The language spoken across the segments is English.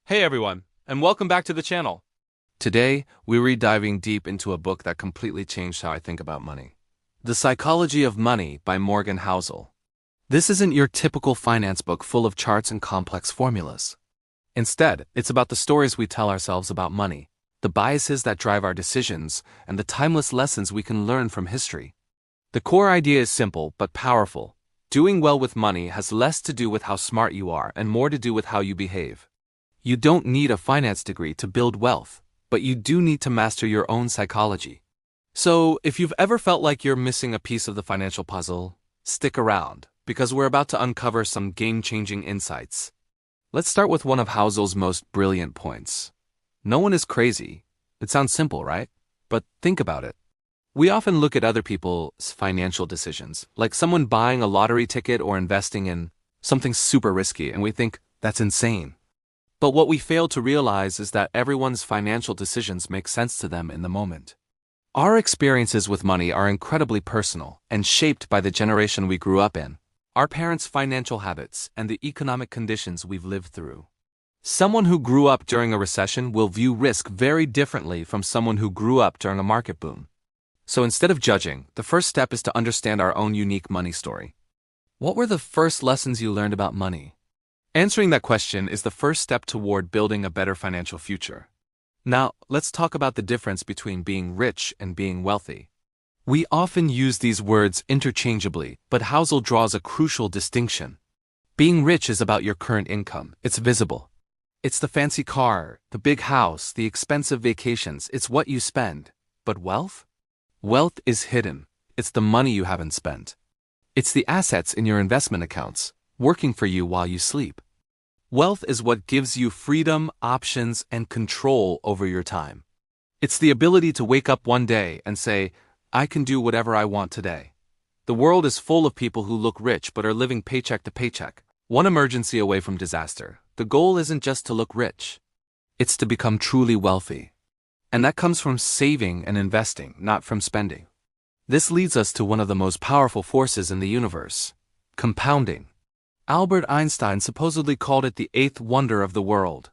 Hey everyone, and welcome back to the channel. Today, we're diving deep into a book that completely changed how I think about money. The Psychology of Money by Morgan Housel. This isn't your typical finance book full of charts and complex formulas. Instead, it's about the stories we tell ourselves about money, the biases that drive our decisions, and the timeless lessons we can learn from history. The core idea is simple but powerful. Doing well with money has less to do with how smart you are and more to do with how you behave. You don't need a finance degree to build wealth, but you do need to master your own psychology. So, if you've ever felt like you're missing a piece of the financial puzzle, stick around, because we're about to uncover some game-changing insights. Let's start with one of Housel's most brilliant points. No one is crazy. It sounds simple, right? But think about it. We often look at other people's financial decisions, like someone buying a lottery ticket or investing in something super risky, and we think, that's insane. But what we fail to realize is that everyone's financial decisions make sense to them in the moment. Our experiences with money are incredibly personal and shaped by the generation we grew up in, our parents' financial habits, and the economic conditions we've lived through. Someone who grew up during a recession will view risk very differently from someone who grew up during a market boom. So instead of judging, the first step is to understand our own unique money story. What were the first lessons you learned about money? Answering that question is the first step toward building a better financial future. Now, let's talk about the difference between being rich and being wealthy. We often use these words interchangeably, but Housel draws a crucial distinction. Being rich is about your current income. It's visible. It's the fancy car, the big house, the expensive vacations. It's what you spend. But wealth? Wealth is hidden. It's the money you haven't spent. It's the assets in your investment accounts, working for you while you sleep. Wealth is what gives you freedom, options, and control over your time. It's the ability to wake up one day and say, I can do whatever I want today. The world is full of people who look rich but are living paycheck to paycheck, one emergency away from disaster. The goal isn't just to look rich. It's to become truly wealthy. And that comes from saving and investing, not from spending. This leads us to one of the most powerful forces in the universe: compounding. Albert Einstein supposedly called it the eighth wonder of the world.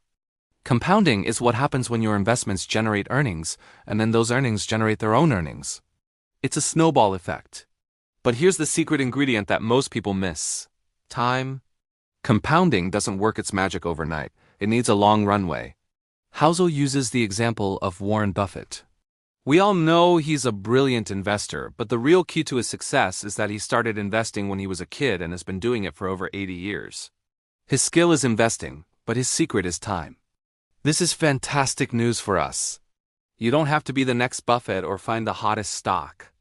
Compounding is what happens when your investments generate earnings, and then those earnings generate their own earnings. It's a snowball effect. But here's the secret ingredient that most people miss: time. Compounding doesn't work its magic overnight. It needs a long runway. Housel uses the example of Warren Buffett. We all know he's a brilliant investor, but the real key to his success is that he started investing when he was a kid and has been doing it for over 80 years. His skill is investing, but his secret is time. This is fantastic news for us. You don't have to be the next Buffett or find the hottest stock.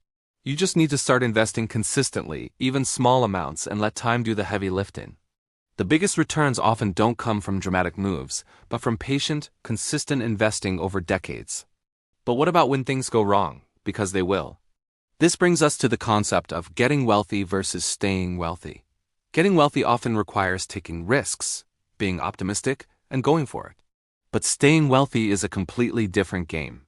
You just need to start investing consistently, even small amounts, and let time do the heavy lifting. The biggest returns often don't come from dramatic moves, but from patient, consistent investing over decades. But what about when things go wrong? Because they will. This brings us to the concept of getting wealthy versus staying wealthy. Getting wealthy often requires taking risks, being optimistic, and going for it. But staying wealthy is a completely different game.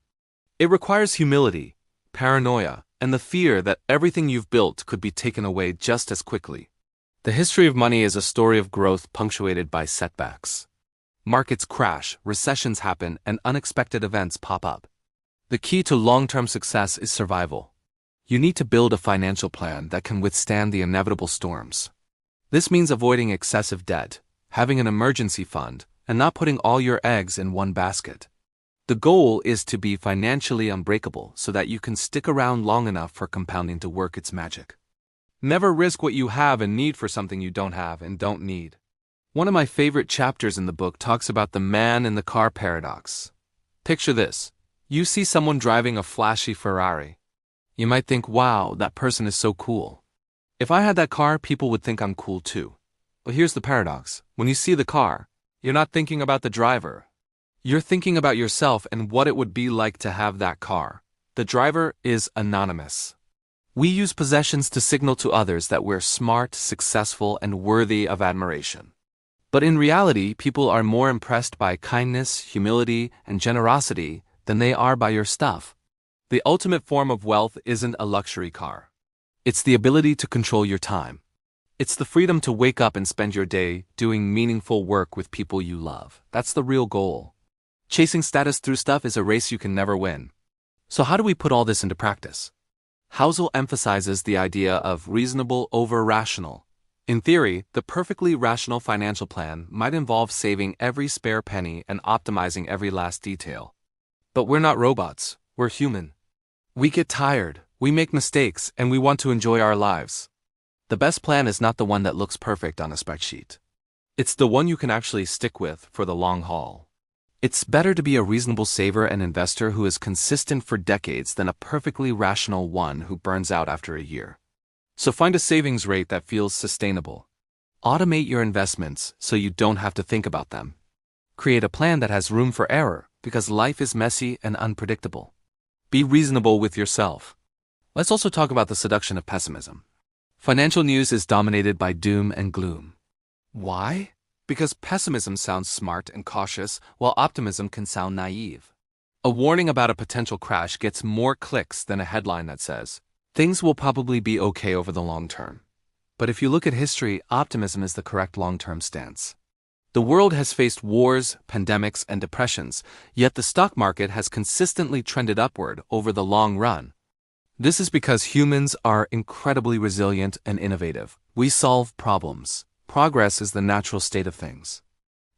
It requires humility, paranoia, and the fear that everything you've built could be taken away just as quickly. The history of money is a story of growth punctuated by setbacks. Markets crash, recessions happen, and unexpected events pop up. The key to long-term success is survival. You need to build a financial plan that can withstand the inevitable storms. This means avoiding excessive debt, having an emergency fund, and not putting all your eggs in one basket. The goal is to be financially unbreakable so that you can stick around long enough for compounding to work its magic. Never risk what you have and need for something you don't have and don't need. One of my favorite chapters in the book talks about the man in the car paradox. Picture this. You see someone driving a flashy Ferrari. You might think, wow, that person is so cool. If I had that car, people would think I'm cool too. But here's the paradox. When you see the car, you're not thinking about the driver. You're thinking about yourself and what it would be like to have that car. The driver is anonymous. We use possessions to signal to others that we're smart, successful, and worthy of admiration. But in reality, people are more impressed by kindness, humility, and generosity than they are by your stuff. The ultimate form of wealth isn't a luxury car. It's the ability to control your time. It's the freedom to wake up and spend your day doing meaningful work with people you love. That's the real goal. Chasing status through stuff is a race you can never win. So how do we put all this into practice? Housel emphasizes the idea of reasonable over rational. In theory, the perfectly rational financial plan might involve saving every spare penny and optimizing every last detail. But we're not robots, we're human. We get tired, we make mistakes, and we want to enjoy our lives. The best plan is not the one that looks perfect on a spreadsheet. It's the one you can actually stick with for the long haul. It's better to be a reasonable saver and investor who is consistent for decades than a perfectly rational one who burns out after a year. So find a savings rate that feels sustainable. Automate your investments so you don't have to think about them. Create a plan that has room for error because life is messy and unpredictable. Be reasonable with yourself. Let's also talk about the seduction of pessimism. Financial news is dominated by doom and gloom. Why? Because pessimism sounds smart and cautious, while optimism can sound naive. A warning about a potential crash gets more clicks than a headline that says, "Things will probably be okay over the long term." But if you look at history, optimism is the correct long-term stance. The world has faced wars, pandemics, and depressions, yet the stock market has consistently trended upward over the long run. This is because humans are incredibly resilient and innovative. We solve problems. Progress is the natural state of things.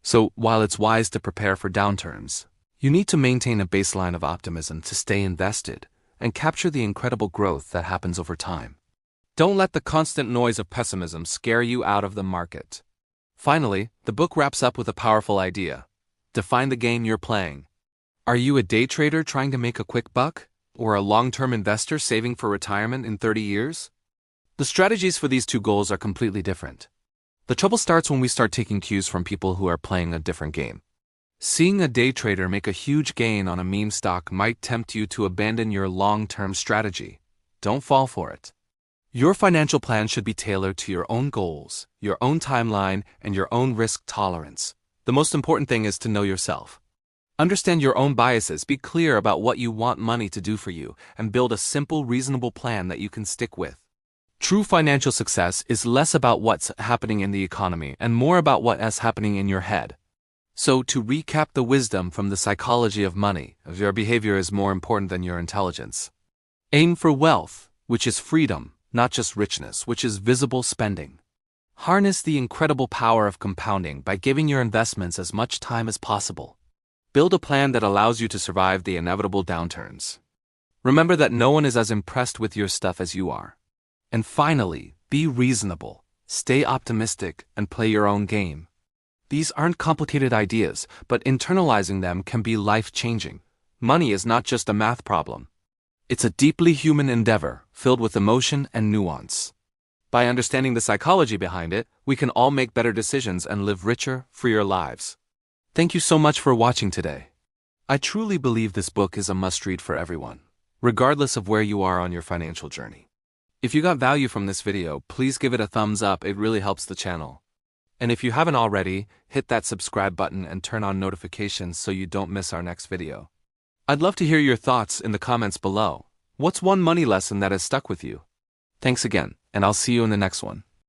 So, while it's wise to prepare for downturns, you need to maintain a baseline of optimism to stay invested and capture the incredible growth that happens over time. Don't let the constant noise of pessimism scare you out of the market. Finally, the book wraps up with a powerful idea. Define the game you're playing. Are you a day trader trying to make a quick buck? Or a long-term investor saving for retirement in 30 years? The strategies for these two goals are completely different. The trouble starts when we start taking cues from people who are playing a different game. Seeing a day trader make a huge gain on a meme stock might tempt you to abandon your long-term strategy. Don't fall for it. Your financial plan should be tailored to your own goals, your own timeline, and your own risk tolerance. The most important thing is to know yourself. Understand your own biases, be clear about what you want money to do for you, and build a simple, reasonable plan that you can stick with. True financial success is less about what's happening in the economy and more about what is happening in your head. So, to recap the wisdom from the psychology of money, your behavior is more important than your intelligence. Aim for wealth, which is freedom, not just richness, which is visible spending. Harness the incredible power of compounding by giving your investments as much time as possible. Build a plan that allows you to survive the inevitable downturns. Remember that no one is as impressed with your stuff as you are. And finally, be reasonable, stay optimistic, and play your own game. These aren't complicated ideas, but internalizing them can be life-changing. Money is not just a math problem. It's a deeply human endeavor, filled with emotion and nuance. By understanding the psychology behind it, we can all make better decisions and live richer, freer lives. Thank you so much for watching today. I truly believe this book is a must-read for everyone, regardless of where you are on your financial journey. If you got value from this video, please give it a thumbs up, it really helps the channel. And if you haven't already, hit that subscribe button and turn on notifications so you don't miss our next video. I'd love to hear your thoughts in the comments below. What's one money lesson that has stuck with you? Thanks again, and I'll see you in the next one.